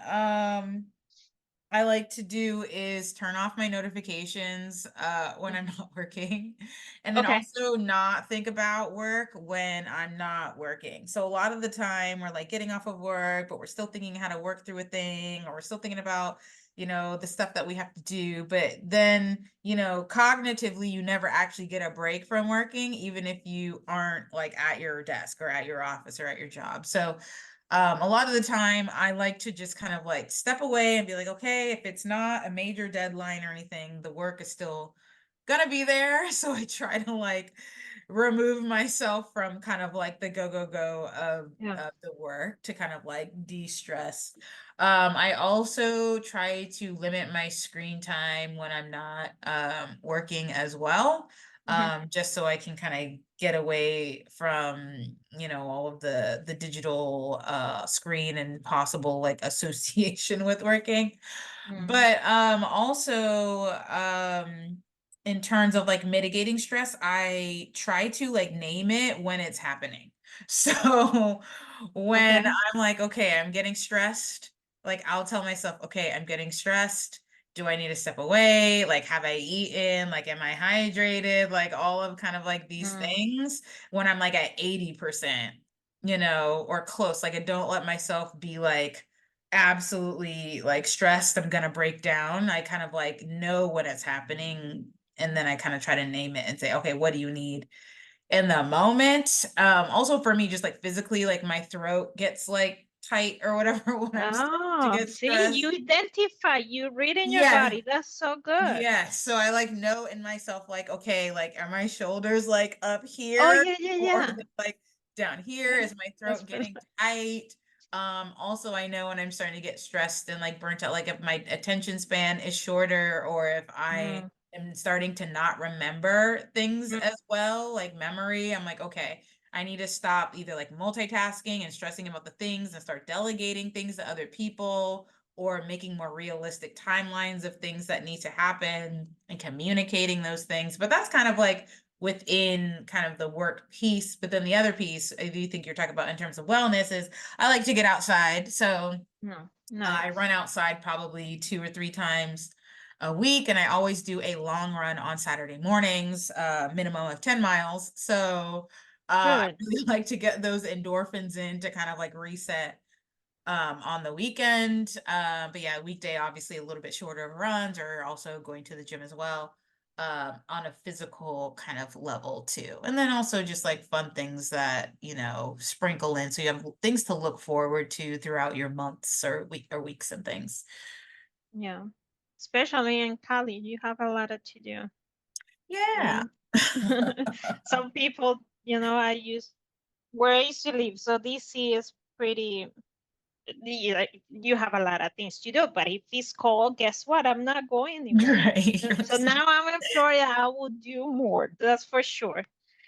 I like to do is turn off my notifications when I'm not working, and then Okay. also not think about work when I'm not working. So a lot of the time we're like getting off of work, but we're still thinking how to work through a thing, or we're still thinking about, the stuff that we have to do. But then, cognitively, you never actually get a break from working, even if you aren't like at your desk or at your office or at your job. So a lot of the time I like to just kind of like step away and be like, okay, if it's not a major deadline or anything, the work is still gonna be there. So I try to like remove myself from kind of like the go Yeah. of the work to kind of like de-stress. I also try to limit my screen time when I'm not working as well, Hmm. just so I can kind of get away from, all of the digital screen and possible like association with working. Mm. But also in terms of like mitigating stress, I try to like name it when it's happening. So when Okay. I'm like, okay, I'm getting stressed, like I'll tell myself, okay, I'm getting stressed. Do I need to step away? Like, have I eaten? Like, am I hydrated? Like, all of kind of like these Mm. things when I'm like at 80%, or close. Like, I don't let myself be like absolutely like stressed. I'm gonna break down. I kind of like know when it's happening. And then I kind of try to name it and say, okay, what do you need in the moment? Also for me, just like physically, like my throat gets like tight or whatever when I'm starting to Oh, get see, stressed. you identify, you read in your Yeah. body. That's so good. Yes. So I like know in myself, like, okay, like, are my shoulders like up Oh, here yeah, yeah, or are yeah. they like down here? Yeah. Is my That's throat perfect. getting tight? Also I know when I'm starting to get stressed and like burnt out, like if my attention span is shorter or if I Mm. am starting to not remember things Mm. as well, like memory, I'm like, okay, I need to stop either like multitasking and stressing about the things and start delegating things to other people or making more realistic timelines of things that need to happen and communicating those things. But that's kind of like within kind of the work piece. But then the other piece I do think you're talking about in terms of wellness is I like to get outside. So No, I run nice. outside probably 2 or 3 times a week, and I always do a long run on Saturday mornings, minimum of 10 miles. So I Good. really like to get those endorphins in to kind of like reset on the weekend. But yeah, weekday obviously a little bit shorter of runs, or also going to the gym as well, on a physical kind of level too. And then also just like fun things that, sprinkle in, so you have things to look forward to throughout your months or weeks and things. Yeah. Especially in Cali, you have a lot to do, Yeah. right? Some people, where I used to live, so DC is pretty, you have a lot of things to do, but if it's cold, guess what? I'm not going anywhere. Right. You're like, So now I'm in Florida, I will do more, that's for sure,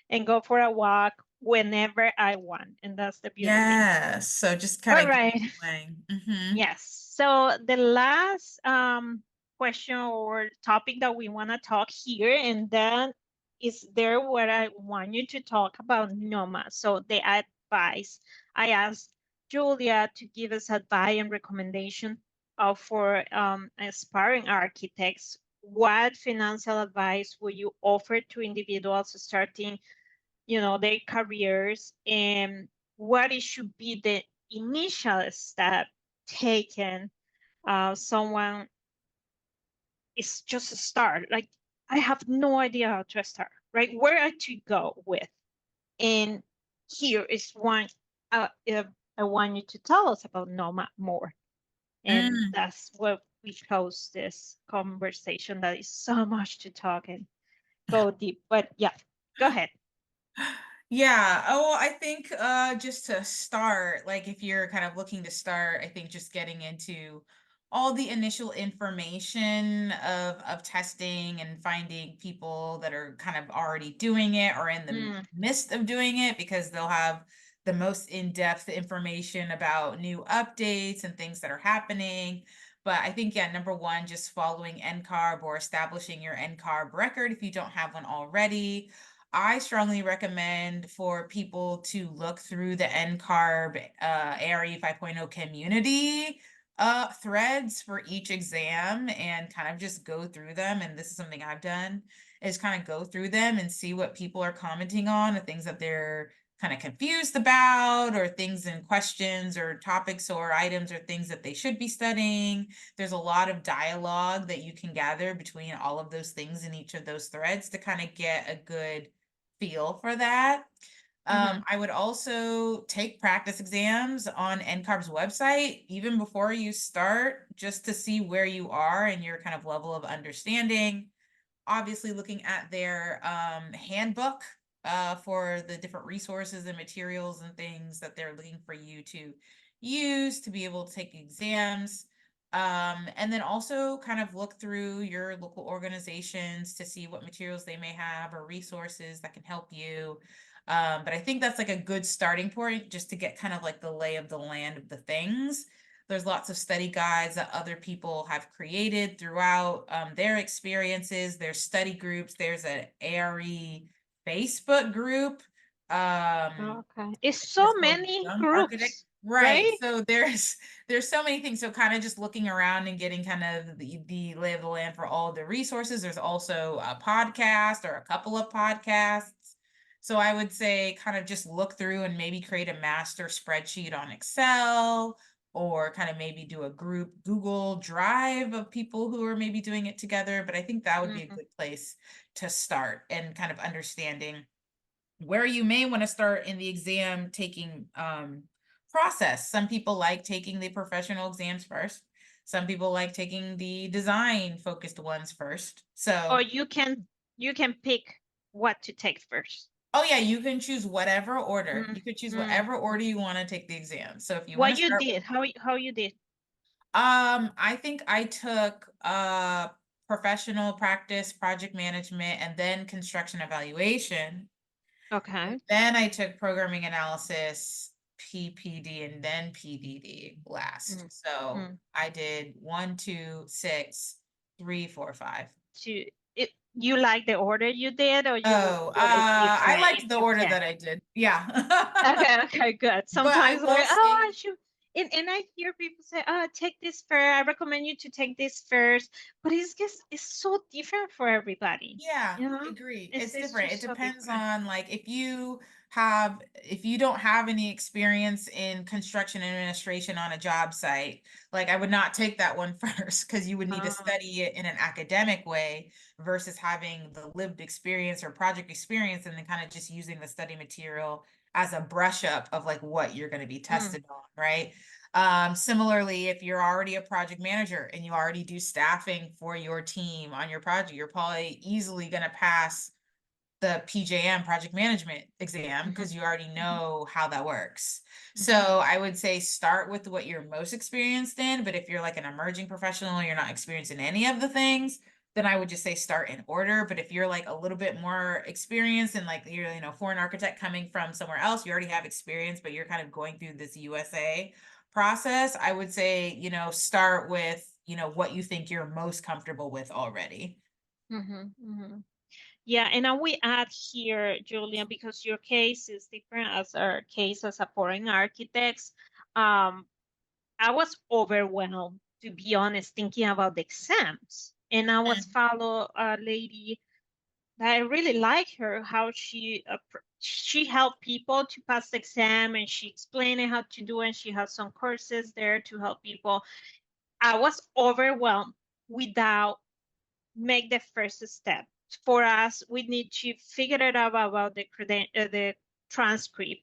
and go for a walk whenever I want. And that's the beauty thing. yes. So just kind All of right. going. Hmm. Yes. So the last question or topic that we want to talk here, and then is there what I want you to talk about NOMA. So the advice. I asked Julia to give us advice and recommendation for aspiring architects. What financial advice would you offer to individuals starting, their careers, and what it should be the initial step taken? Someone is just a start, like, I have no idea how to start, right? Where to go with. And here is one, I want you to tell us about NOMA more. And Mm. that's what we close this conversation. That is so much to talk and go deep, but yeah, go ahead. Yeah. Oh, I think just to start, like if you're kind of looking to start, I think just getting into all the initial information of testing and finding people that are kind of already doing it or in the Mm, midst of doing it, because they'll have the most in-depth information about new updates and things that are happening. But I think, yeah, number one, just following NCARB or establishing your NCARB record if you don't have one already. I strongly recommend for people to look through the NCARB ARE 5.0 community threads for each exam and kind of just go through them. And this is something I've done, is kind of go through them and see what people are commenting on, the things that they're kind of confused about, or things and questions or topics or items or things that they should be studying. There's a lot of dialogue that you can gather between all of those things in each of those threads to kind of get a good feel for that. mm-hmm, I would also take practice exams on NCARB's website even before you start, just to see where you are and your kind of level of understanding. Obviously, looking at their handbook for the different resources and materials and things that they're looking for you to use to be able to take exams. And then also kind of look through your local organizations to see what materials they may have or resources that can help you. But I think that's like a good starting point, just to get kind of like the lay of the land of the things. There's lots of study guides that other people have created throughout their experiences. There's study groups. There's an ARE Facebook group. okay, it's It's so called many Young Architect. groups, Right. right? So there's so many things. So kind of just looking around and getting kind of the lay of the land for all of the resources. There's also a podcast or a couple of podcasts. So I would say kind of just look through and maybe create a master spreadsheet on Excel, or kind of maybe do a group Google Drive of people who are maybe doing it together. But I think that would be a Mm-hmm. good place to start, and kind of understanding where you may want to start in the exam taking process. Some people like taking the professional exams first. Some people like taking the design focused ones first. Or So, you can pick what to take first. oh yeah, you can choose whatever order. Mm, You could choose mm. whatever order you want to take the exam. So if you want What to you start, did, how you did. I think I took professional practice, project management, and then construction evaluation. Okay. Then I took programming analysis, PPD, and then PDD last. Mm, So mm. I did 1, 2, 6, 3, 4, 5. You like the order you did, or you would Oh, put it I different if liked the you order can? that I did. Yeah. Okay, okay, good. But I Sometimes we're will like, oh, say, I should. And I hear people say, "Oh, take this first. I recommend you to take this first." But it's just it's so different for everybody. Yeah, You I know, agree. it's It's it's different. It just so depends different. on like if you don't have any experience in construction administration on a job site, like I would not take that one first because you would need to Uh, study it in an academic way versus having the lived experience or project experience and then kind of just using the study material as a brush up of like what you're going to be mm, tested on, right? Similarly, if you're already a project manager and you already do staffing for your team on your project, you're probably easily going to pass the PJM project management exam mhm, because you already mhm, know how that works. So mhm, I would say start with what you're most experienced in, but if you're like an emerging professional, you're not experienced in any of the things, then I would just say start in order. But if you're like a little bit more experienced and like you're, foreign architect coming from somewhere else, you already have experience, but you're kind of going through this USA process, I would say, start with, what you think you're most comfortable with already. mhm, mhm. Yeah, and I will add here, Julia, because your case is different as our case as a foreign architects. Um, I was overwhelmed, to be honest, thinking about the exams. And I was Mm, follow a lady that I really like her, how she helped people to pass the exam and she explained how to do it. And she has some courses there to help people. I was overwhelmed without make the first step. For us, we need to figure it out about the transcript,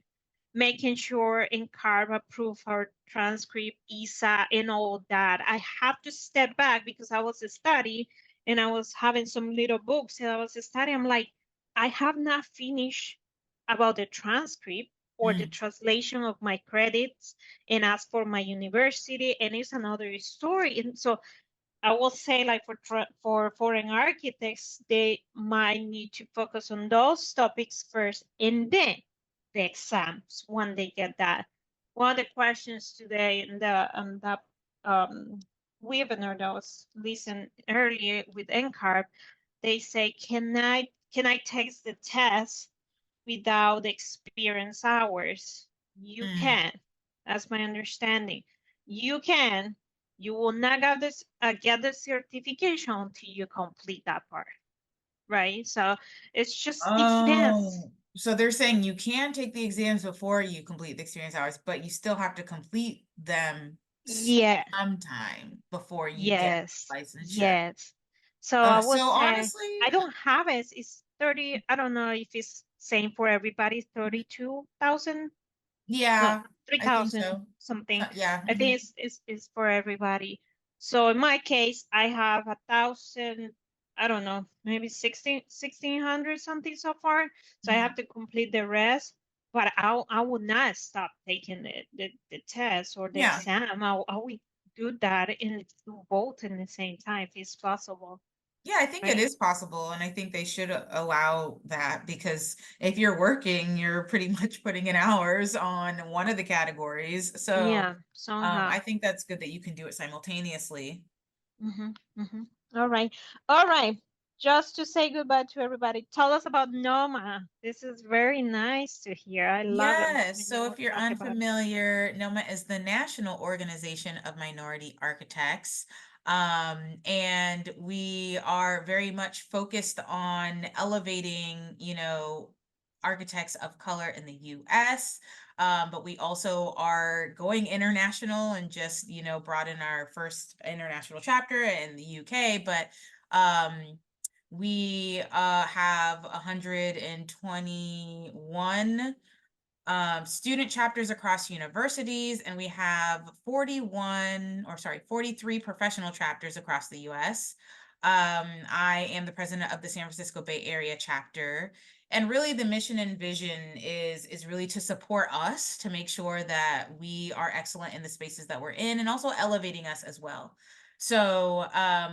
making sure NCARB approve our transcript, ISA, and all that. I have to step back because I was studying and I was having some little books and I was studying. I'm like, I have not finished about the transcript or the mm. translation of my credits and ask for my university, and it's another story. And so I will say, like for foreign architects, they might need to focus on those topics first, and then the exams when they get that. One of the questions today in the um, webinar that was listened earlier with NCARB, they say, can I take the test without the experience hours? You Mm. can. That's my understanding. You can. You will not get the certification until you complete that part, right? So it's just depends. Oh, so they're saying you can take the exams before you complete the experience hours, but you still have to complete them Yeah, sometime before you get yes, licensure. yes. So I would So say honestly, I don't have it. It's 30. I don't know if it's same for everybody. 32,000. No, yeah, I think 3,000 so. So, something. yeah. I think Mhm. it's for everybody. So in my case, I have 1,000, I don't know, maybe 1,600 something so far. So I Mhm. have to complete the rest, but I will not stop taking the test or the Yeah. exam. I will do that and do both in the same time if it's possible, Yeah, I think it right? is possible, and I think they should allow that because if you're working, you're pretty much putting in hours on one of the categories. So, Yeah, somehow. I think that's good that you can do it simultaneously. Mm-hmm, mm-hmm. All right. All right. Just to say goodbye to everybody, tell us about NOMA. This is very nice to hear. I love it Yes. when So you if you're talk about it. unfamiliar, NOMA is the National Organization of Minority Architects. And we are very much focused on elevating, architects of color in the US. But we also are going international and just, brought in our first international chapter in the UK. But we have 121 student chapters across universities, and we have 43 professional chapters across the US. I am the president of the San Francisco Bay Area chapter. And really the mission and vision is really to support us to make sure that we are excellent in the spaces that we're in and also elevating us as well. So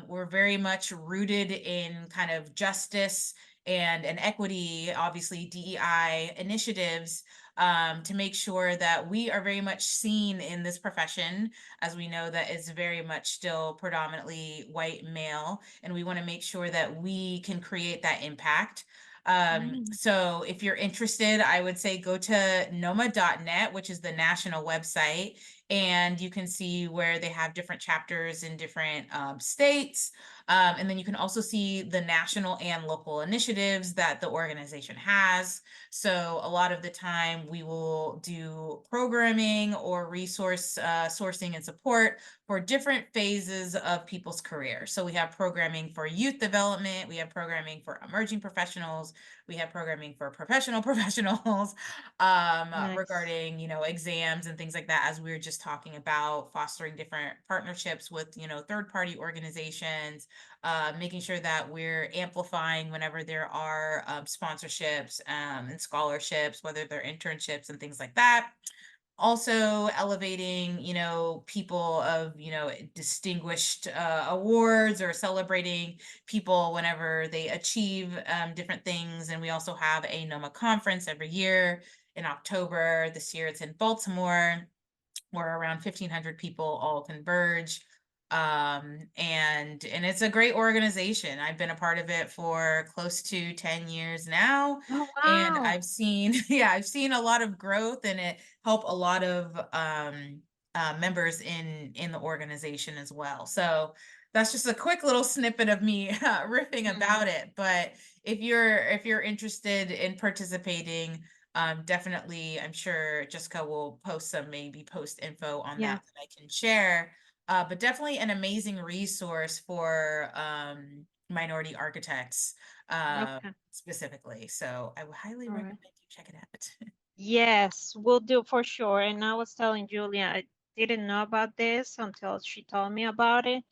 we're very much rooted in kind of justice and equity, obviously DEI initiatives to make sure that we are very much seen in this profession, as we know that it's very much still predominantly white male, and we want to make sure that we can create that impact. Mm. So if you're interested, I would say go to noma.net, which is the national website, and you can see where they have different chapters in different states. And then you can also see the national and local initiatives that the organization has. So a lot of the time we will do programming or resource sourcing and support for different phases of people's career. So we have programming for youth development, we have programming for emerging professionals, we have programming for professional professionals, Nice. regarding, exams and things like that, as we were just talking about, fostering different partnerships with, third party organizations, making sure that we're amplifying whenever there are sponsorships and scholarships, whether they're internships and things like that. Also elevating, people of, distinguished awards, or celebrating people whenever they achieve different things. And we also have a NOMA conference every year in October. This year it's in Baltimore, where around 1,500 people all converge. And it's a great organization. I've been a part of it for close to 10 years now, Oh, and wow. I've seen yeah, I've seen a lot of growth, and it help a lot of members in the organization as well. So that's just a quick little snippet of me riffing Mhm. about it. But if you're interested in participating, definitely, I'm sure Jessica will post some maybe post info on Yeah. that I can share. But definitely an amazing resource for minority architects Okay. specifically. So I would highly All right. recommend you check it out. Yes, we'll do for sure. And I was telling Julia, I didn't know about this until she told me about it.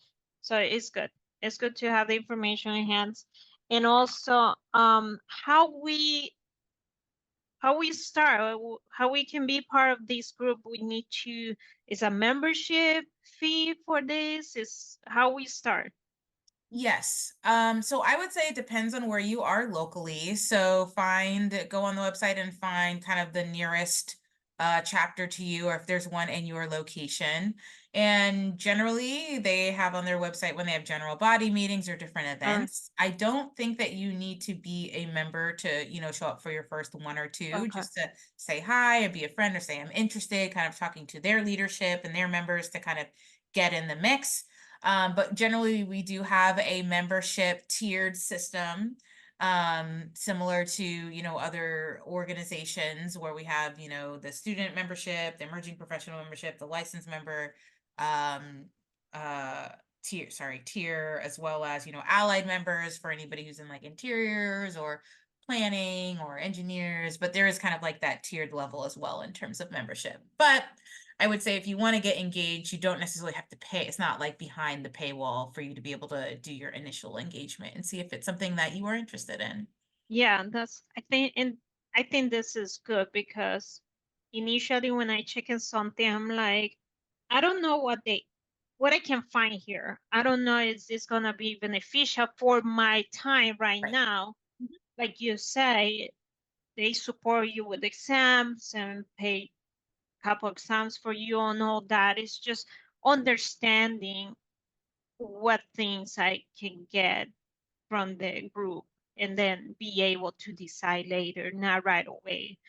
So it's good. It's good to have the information in hands. And also, how we start, how we can be part of this group. We need to, is a membership fee for this? Is how we start. Yes. So I would say it depends on where you are locally. So go on the website and find kind of the nearest chapter to you, or if there's one in your location. And generally they have on their website when they have general body meetings or different All right. events. I don't think that you need to be a member to, show up for your first one or two, Okay. just to say hi and be a friend, or say I'm interested, kind of talking to their leadership and their members to kind of get in the mix. But generally, we do have a membership tiered system, similar to, other organizations, where we have, the student membership, the emerging professional membership, the licensed member, um, uh, tier, as well as, allied members for anybody who's in like interiors or planning or engineers. But there is kind of like that tiered level as well in terms of membership. But I would say if you want to get engaged, you don't necessarily have to pay. It's not like behind the paywall for you to be able to do your initial engagement and see if it's something that you are interested in. Yeah, I think this is good because initially when I check in something, I'm like, I don't know what I can find here. I don't know is this gonna be beneficial for my time right Right. now. Like you say, they support you with exams and pay a couple exams for you and all that. It's just understanding what things I can get from the group and then be able to decide later, not right away,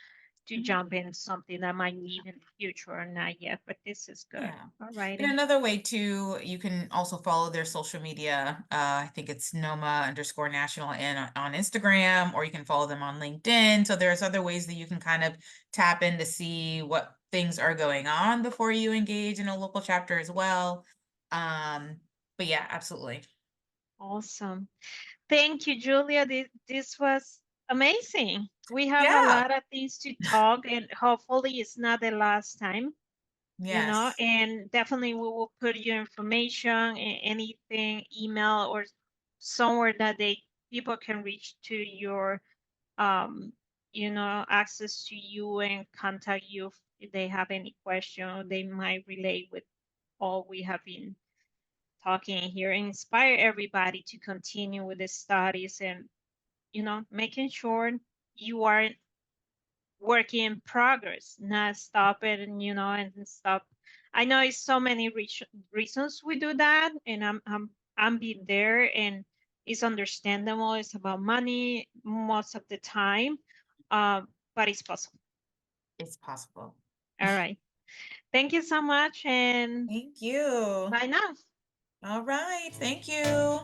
to Mhm. jump in something that I might need in the future or not yet. But this is good. Yeah. All And righty. another way too, you can also follow their social media. I think it's Noma_national and on Instagram, or you can follow them on LinkedIn. So there's other ways that you can kind of tap in to see what things are going on before you engage in a local chapter as well. But yeah, absolutely. Awesome. Thank you, Julia. This was amazing. We have a Yeah. lot of things to talk, and hopefully, it's not the last time, Yes. and definitely we will put your information, anything, email, or somewhere that people can reach to your um, access to you and contact you if they have any question. They might relate with all we have been talking here and inspire everybody to continue with the studies and, making sure you are work in progress, not stop it and stop. I know it's so many reasons we do that, and I'm being there, and It's understandable. It's about money most of the time, but it's possible. It's possible. All right. Thank you so much, and Thank you. bye now. All right. Thank you.